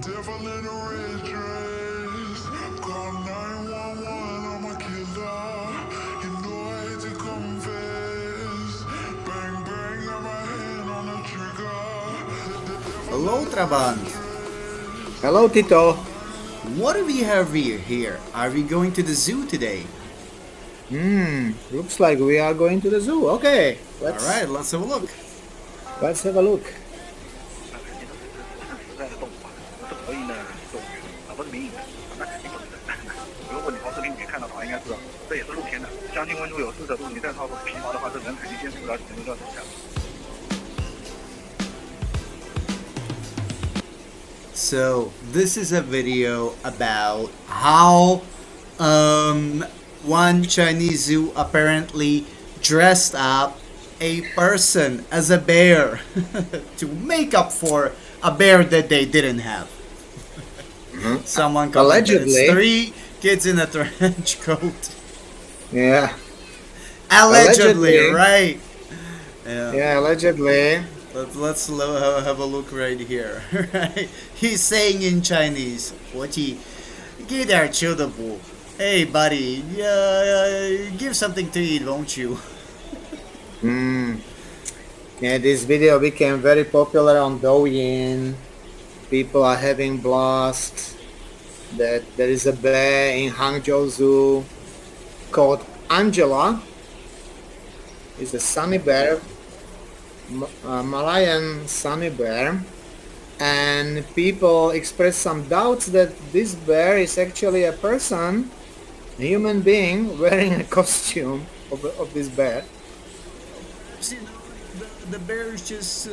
devil in a red dress. Call 911, I'm a killer. You know I hate to confess. Bang, bang, got my hand on the trigger. Hello, Trabant. Hello, Tito. What do we have here? Are we going to the zoo today? Looks like we are going to the zoo. Okay, Alright, let's have a look. let's have a look. 实在的动物啊，这么得意的动物园啊，不是民营的，那肯定不是的。如果你从视频里面看到的话，应该知道这也是露天的，将近温度有40度，你再套个皮毛的话，这人肯定坚持不了几分钟就要走下来。So, this is a video about how one Chinese zoo apparently dressed up a person as a bear to make up for a bear that they didn't have. Someone commented, Allegedly. it's 3 kids in a trench coat. Yeah, Allegedly, Allegedly. right? yeah, allegedly. Let's have a look right here. Right? He's saying in Chinese, 国际给点吃的不? Hey buddy, give something to eat, won't you? Yeah, this video became very popular on Douyin. People are having blast that there is a bear in Hangzhou Zoo called Angela. It's a sunny bear, Malayan sunny bear, and people express some doubts that this bear is actually a person, a human being wearing a costume of this bear. You know, the bear's just,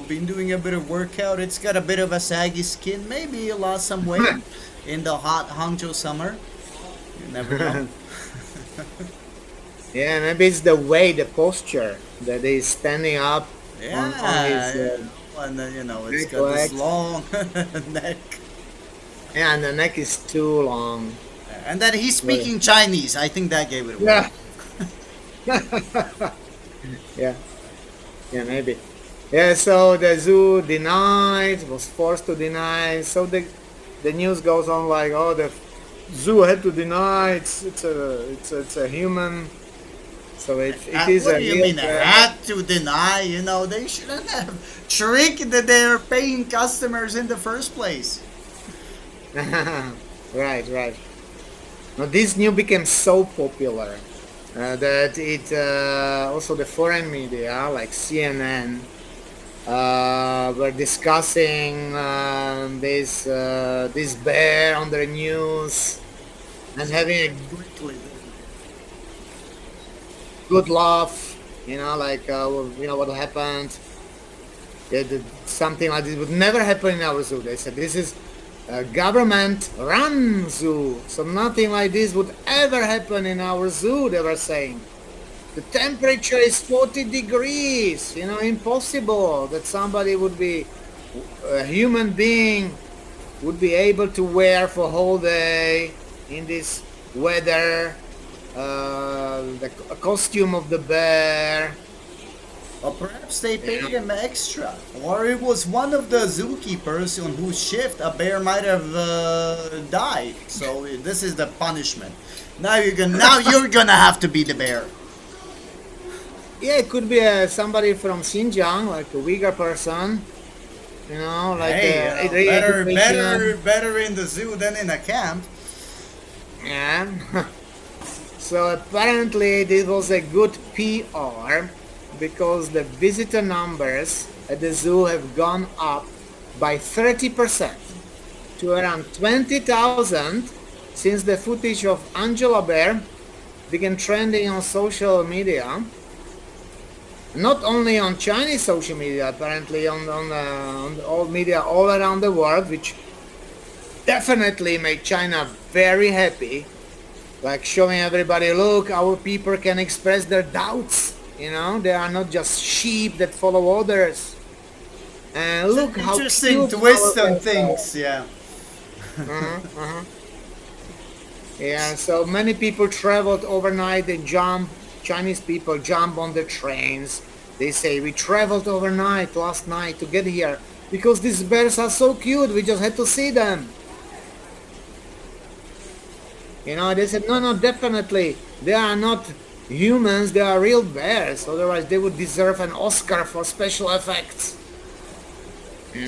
been doing a bit of workout. It's got a bit of a saggy skin. Maybe it lost some weight in the hot Hangzhou summer. You never know. Yeah, maybe it's the way, the posture that he's standing up Yeah, on his and then, it's neck got this legs. long neck. Yeah, and the neck is too long. And that he's speaking Chinese. I think that gave it away. Yeah. Yeah, maybe. Yeah, so the zoo denied, was forced to deny. So the news goes on like, oh, the zoo had to deny. It's a human. So it is What a do you real mean bear. had to deny? They shouldn't have tricked their paying customers in the first place. Right. Now this news became so popular that it also the foreign media like CNN were discussing this bear on the news and having a good laugh, what happened. Something like this would never happen in our zoo. They said this is a government-run zoo, so nothing like this would ever happen in our zoo. They were saying the temperature is 40 degrees. Impossible that somebody would be a human being would be able to wear for a whole day in this weather. The costume of the bear. Or perhaps they paid him extra. Or it was one of the zookeepers on whose shift a bear might have died. So this is the punishment. Now you're gonna have to be the bear. Yeah, it could be somebody from Xinjiang, like a Uyghur person. Better in the zoo than in a camp. Yeah. So apparently this was a good PR because the visitor numbers at the zoo have gone up by 30% to around 20,000 since the footage of Angela Bear began trending on social media. Not only on Chinese social media, apparently on all media all around the world, which definitely made China very happy. Like showing everybody, look, our people can express their doubts. They are not just sheep that follow orders. And look how interesting cute twist our on bears things, yeah. are. Yeah, so many people traveled overnight. Chinese people jump on the trains. They say we traveled overnight last night to get here. because these bears are so cute. We just had to see them. You know, they said, no, no, definitely. They are not humans, they are real bears. Otherwise, they would deserve an Oscar for special effects.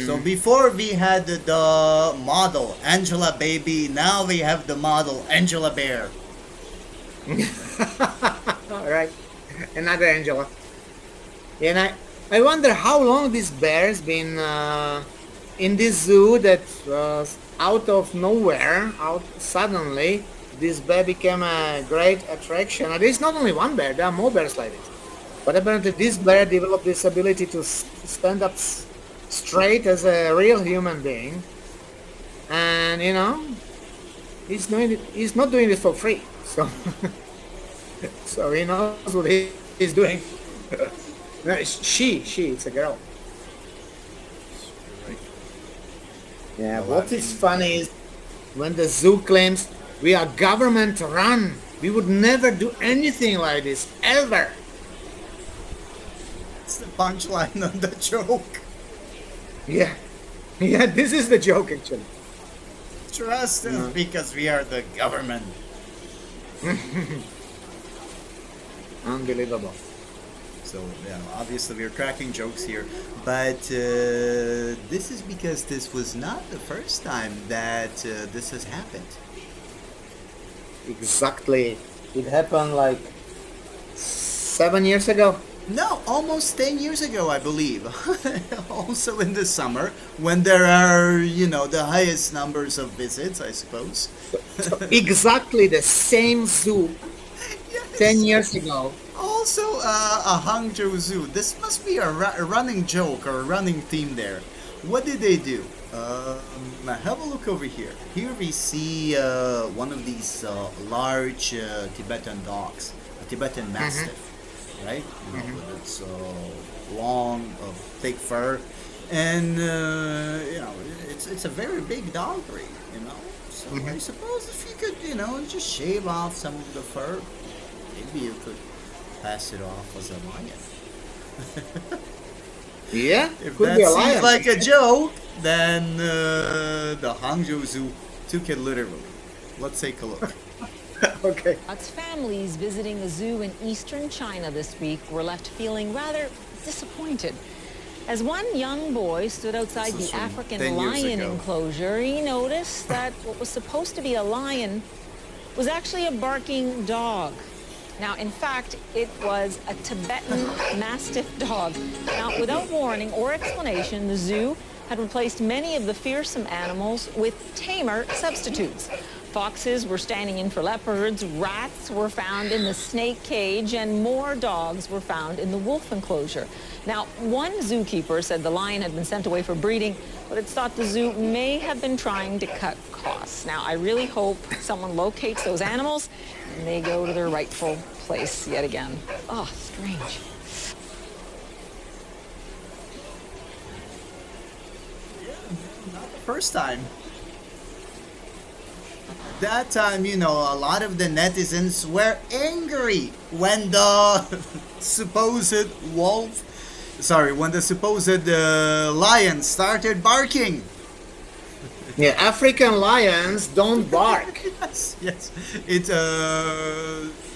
So before we had the model Angela Baby, now we have the model Angela Bear. All right, another Angela. And I wonder how long this bear's been in this zoo that was out of nowhere, out suddenly. This bear became a great attraction. And there's not only one bear, there are more bears like this. But apparently this bear developed this ability to stand up straight as a real human being. And, you know, he's not doing it for free. So, so he knows what he's doing. No, it's a girl. Yeah, what is funny is when the zoo claims we are government run. We would never do anything like this, ever. It's the punchline on the joke. Yeah. Yeah, this is the joke actually. Trust us because we are the government. Unbelievable. So, yeah, obviously we're cracking jokes here, but this is because this was not the first time that this has happened. Exactly. It happened like 7 years ago. No, almost 10 years ago, I believe. Also in the summer, when there are, you know, the highest numbers of visits, I suppose. So exactly the same zoo Yes. 10 years ago. Also, a Hangzhou Zoo. This must be a running joke or a running theme there. What did they do? Have a look over here. Here we see one of these large Tibetan dogs, a Tibetan Mastiff, right? You know, with its long, thick fur, and you know, it's a very big dog breed, you know. So I suppose if you could, you know, just shave off some of the fur, maybe you could pass it off as a lion. Yeah, If could that be a seems lion. like a joke, then the Hangzhou Zoo took it literally. Let's take a look. Okay. Families visiting a zoo in eastern China this week were left feeling rather disappointed. As one young boy stood outside This is the from African 10 years lion ago. enclosure, he noticed that what was supposed to be a lion was actually a barking dog. Now, in fact, it was a Tibetan Mastiff dog. Now, without warning or explanation, the zoo had replaced many of the fearsome animals with tamer substitutes. Foxes were standing in for leopards, rats were found in the snake cage, and more dogs were found in the wolf enclosure. Now, one zookeeper said the lion had been sent away for breeding, but it's thought the zoo may have been trying to cut costs. Now, I really hope someone locates those animals and they go to their rightful place yet again. Oh, strange. Not the first time. That time, you know, a lot of the netizens were angry when the supposed lion started barking. Yeah, African lions don't bark. Yes, yes. It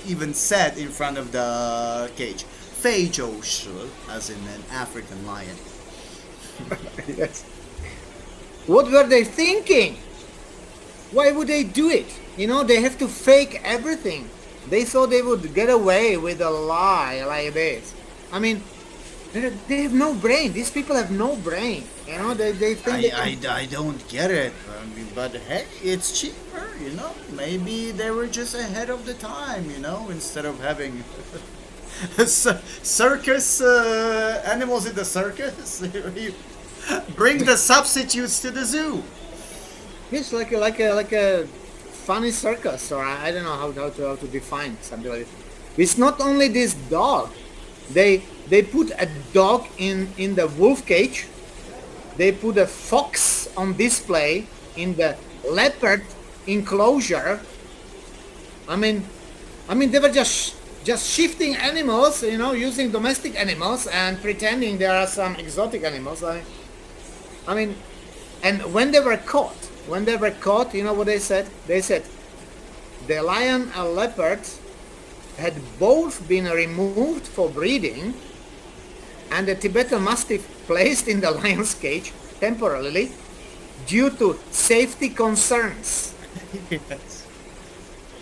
even said in front of the cage, 非洲蛇, as in an African lion. Yes. What were they thinking? Why would they do it? You know, they have to fake everything. They thought they would get away with a lie like this. I mean, they have no brain. These people have no brain. You know, they think I don't get it. I mean, but hey, it's cheaper, you know. Maybe they were just ahead of the time, you know, instead of having circus animals in the circus. You bring the substitutes to the zoo. it's like a funny circus, or I don't know how to define something like this. It's not only this dog. They put a dog in the wolf cage. They put a fox on display in the leopard enclosure. I mean they were just shifting animals, you know, using domestic animals and pretending there are some exotic animals. I mean, and when they were caught, you know what they said? They said the lion and leopard had both been removed for breeding, and the Tibetan Mastiff placed in the lion's cage temporarily due to safety concerns. Yes.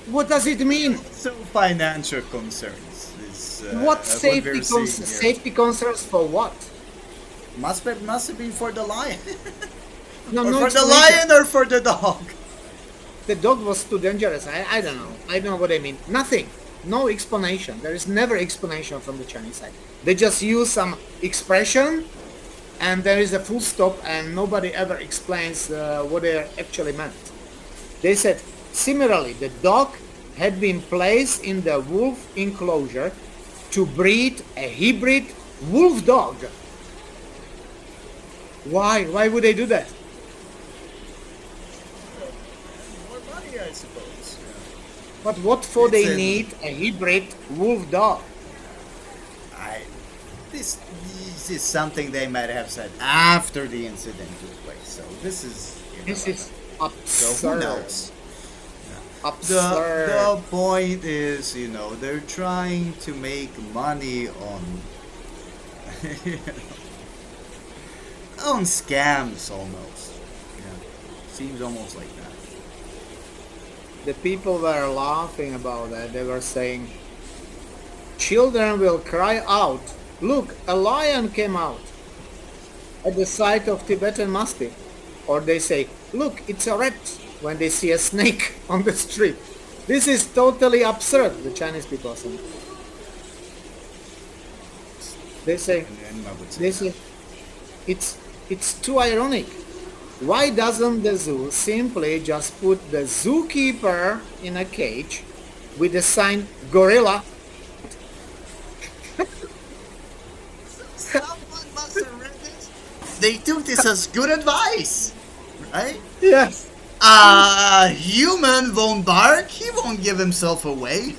What does it mean? So financial concerns is What we're seeing here. safety concerns for what? Must be for the lion. No, Or no for the explanation. lion or for the dog. The dog was too dangerous. I don't know. I don't know what I mean. Nothing. No explanation. There is never explanation from the Chinese side. They just use some expression, and there is a full stop, and nobody ever explains what they actually meant. They said, similarly, the dog had been placed in the wolf enclosure to breed a hybrid wolf dog. Why? Why would they do that? More money, I suppose. But what for It's they a- need a hybrid wolf dog? This is something they might have said after the incident took place. So this is. This is So who absurd. knows? Absurd. The point is, they're trying to make money on on scams almost. Yeah, seems almost like that. The people were laughing about that. They were saying, children will cry out, look, a lion came out at the sight of Tibetan Mastiff. Or they say, look, it's a rat, when they see a snake on the street. This is totally absurd, the Chinese people are saying. They say, And I would say they say, it's too ironic. Why doesn't the zoo simply just put the zookeeper in a cage with the sign gorilla? someone must have read this. They took this as good advice, right? Yes. A human won't bark. He won't give himself away.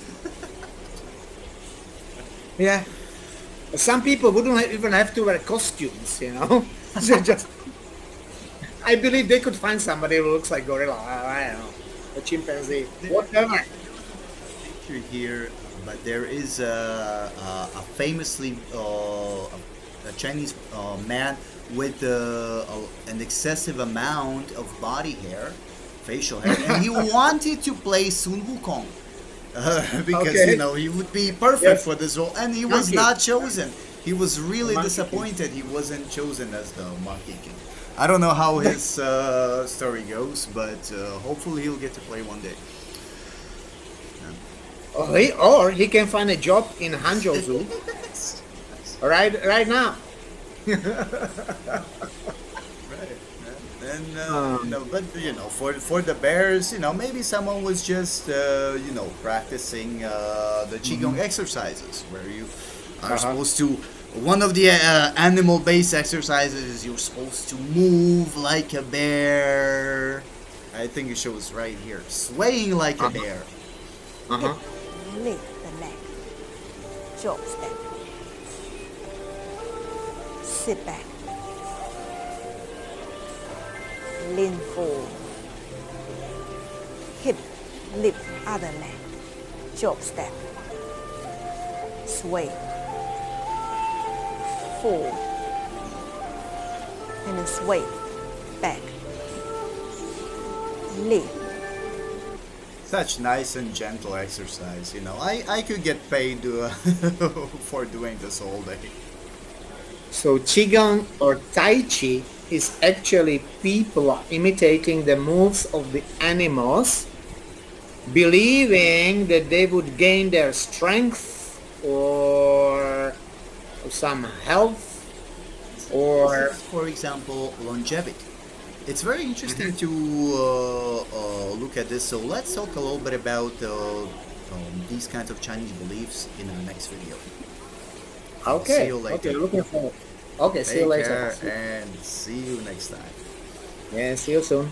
Yeah. Some people wouldn't even have to wear costumes, They just, I believe they could find somebody who looks like gorilla. I don't know. A chimpanzee. Whatever. Picture here, but there is a famously a Chinese man with an excessive amount of body hair, facial hair, and he wanted to play Sun Wukong because Okay. he would be perfect Yes. for this role, and he was Monkey. not chosen. He was really Monkey disappointed he wasn't chosen as the Monkey King. I don't know how his story goes, but hopefully he'll get to play one day. Or he can find a job in Hangzhou Zoo right now. Right. And but for the bears, maybe someone was just practicing the qigong exercises where you are supposed to. One of the animal-based exercises is you're supposed to move like a bear. I think it shows right here, swaying like a bear. Lift the leg. Drop step. Sit back. Lean forward. Hip, lift other leg. Drop step. Sway. Forward. And then sway. Back. Lift. Such nice and gentle exercise, I could get paid for doing this all day. So Qigong or Tai Chi is actually people imitating the moves of the animals, believing that they would gain their strength or some health or... This is, for example, longevity. It's very interesting to look at this. So let's talk a little bit about these kinds of Chinese beliefs in our next video. Okay, See you later. okay, looking forward. Okay, see you Take later. care and see you next time. Yeah, see you soon.